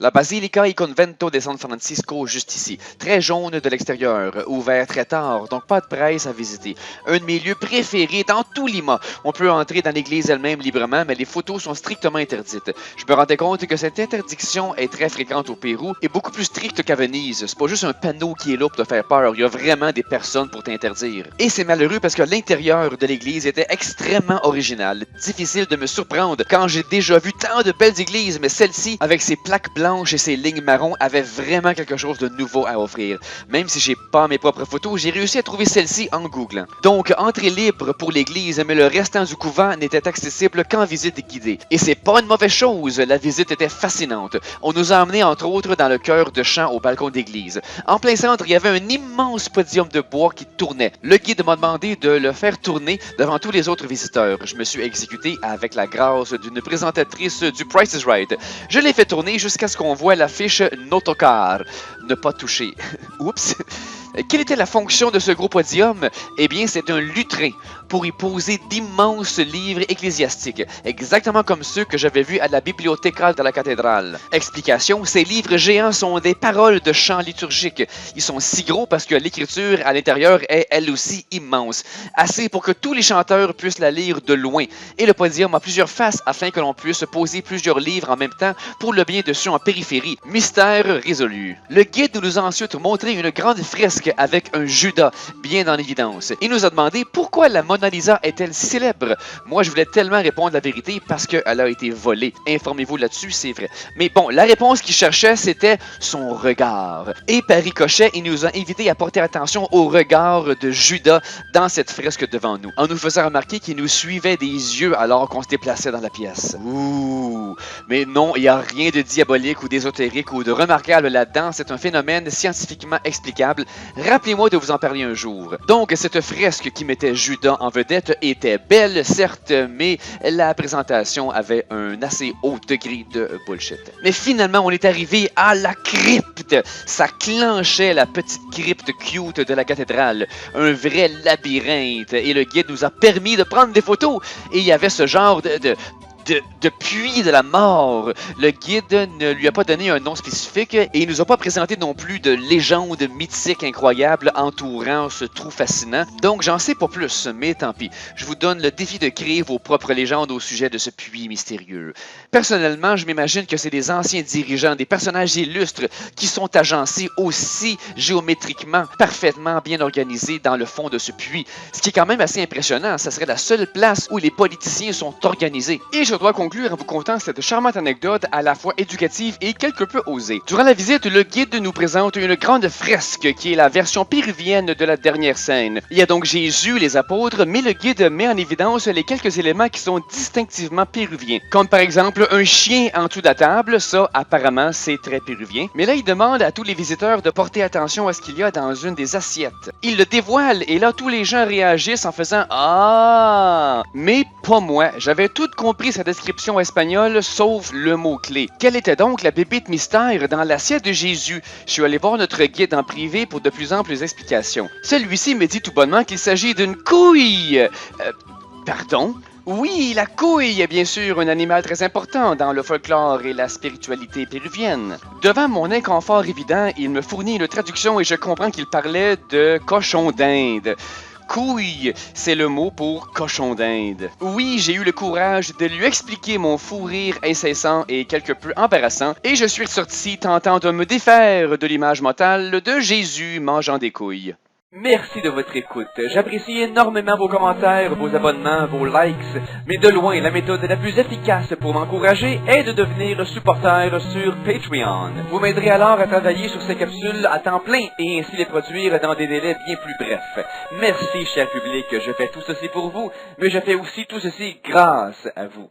La Basilica y Convento de San Francisco, juste ici. Très jaune de l'extérieur, ouvert très tard, donc pas de presse à visiter. Un de mes lieux préférés dans tout Lima. On peut entrer dans l'église elle-même librement, mais les photos sont strictement interdites. Je me rendais compte que cette interdiction est très fréquente au Pérou et beaucoup plus stricte qu'à Venise. C'est pas juste un panneau qui est là pour te faire peur, il y a vraiment des personnes pour t'interdire. Et c'est malheureux parce que l'intérieur de l'église était extrêmement original. Difficile de me surprendre quand j'ai déjà vu tant de belles églises, mais celle-ci, avec ses plaques blanches et ses lignes marron, avait vraiment quelque chose de nouveau à offrir. Même si j'ai pas mes propres photos, j'ai réussi à trouver celle-ci en googlant. Donc, entrée libre pour l'église, mais le restant du couvent n'était accessible qu'en visite guidée. Et c'est pas une mauvaise chose, la visite était fascinante. On nous a emmenés entre autres dans le chœur de chant au balcon d'église. En plein centre, il y avait un immense podium de bois qui tournait. Le guide m'a demandé de le faire tourner devant tous les autres visiteurs. Je me suis exécuté avec la grâce d'une présentatrice du Price is Right. Je l'ai fait tourner jusqu'à ce qu'on voit l'affiche No tocar, ne pas toucher. Oups! Quelle était la fonction de ce gros podium? Eh bien, c'est un lutrin pour y poser d'immenses livres ecclésiastiques, exactement comme ceux que j'avais vus à la Biblioteca de la cathédrale. Explication, ces livres géants sont des paroles de chants liturgiques. Ils sont si gros parce que l'écriture à l'intérieur est elle aussi immense, assez pour que tous les chanteurs puissent la lire de loin. Et le podium a plusieurs faces afin que l'on puisse poser plusieurs livres en même temps pour le bien dessus en périphérie. Mystère résolu. Le guide nous a ensuite montré une grande fresque avec un Judas bien en évidence. Il nous a demandé pourquoi la Mona Lisa est-elle si célèbre. Moi, je voulais tellement répondre la vérité parce qu'elle a été volée. Informez-vous là-dessus, c'est vrai. Mais bon, la réponse qu'il cherchait, c'était son regard. Et par ricochet, il nous a invités à porter attention au regard de Judas dans cette fresque devant nous, en nous faisant remarquer qu'il nous suivait des yeux alors qu'on se déplaçait dans la pièce. Ouh! Mais non, il n'y a rien de diabolique ou d'ésotérique ou de remarquable là-dedans. C'est un phénomène scientifiquement explicable. Rappelez-moi de vous en parler un jour. Donc, cette fresque qui mettait Judas en vedette était belle, certes, mais la présentation avait un assez haut degré de bullshit. Mais finalement, on est arrivé à la crypte. Ça clenchait la petite crypte cute de la cathédrale. Un vrai labyrinthe. Et le guide nous a permis de prendre des photos. Et il y avait ce genre de puits de la mort. Le guide ne lui a pas donné un nom spécifique et il nous a pas présenté non plus de légendes mythiques incroyables entourant ce trou fascinant. Donc j'en sais pas plus, mais tant pis. Je vous donne le défi de créer vos propres légendes au sujet de ce puits mystérieux. Personnellement, je m'imagine que c'est des anciens dirigeants, des personnages illustres qui sont agencés aussi géométriquement, parfaitement bien organisés dans le fond de ce puits. Ce qui est quand même assez impressionnant. Ça serait la seule place où les politiciens sont organisés. Et je dois conclure en vous contant cette charmante anecdote à la fois éducative et quelque peu osée. Durant la visite, le guide nous présente une grande fresque qui est la version péruvienne de la dernière scène. Il y a donc Jésus, les apôtres, mais le guide met en évidence les quelques éléments qui sont distinctivement péruviens. Comme par exemple un chien en dessous de la table, ça apparemment c'est très péruvien. Mais là il demande à tous les visiteurs de porter attention à ce qu'il y a dans une des assiettes. Il le dévoile et là tous les gens réagissent en faisant « Ah !» Mais pas moi, j'avais tout compris sa description espagnole, sauf le mot-clé. Quelle était donc la pépite mystère dans l'assiette de Jésus? Je suis allé voir notre guide en privé pour de plus amples explications. Celui-ci me dit tout bonnement qu'il s'agit d'une couille. Pardon? Oui, la couille est bien sûr un animal très important dans le folklore et la spiritualité péruvienne. Devant mon inconfort évident, il me fournit une traduction et je comprends qu'il parlait de cochon d'Inde. Couille, c'est le mot pour cochon d'Inde. Oui, j'ai eu le courage de lui expliquer mon fou rire incessant et quelque peu embarrassant, et je suis ressorti tentant de me défaire de l'image mentale de Jésus mangeant des couilles. Merci de votre écoute. J'apprécie énormément vos commentaires, vos abonnements, vos likes, mais de loin, la méthode la plus efficace pour m'encourager est de devenir supporter sur Patreon. Vous m'aiderez alors à travailler sur ces capsules à temps plein et ainsi les produire dans des délais bien plus brefs. Merci, cher public, je fais tout ceci pour vous, mais je fais aussi tout ceci grâce à vous.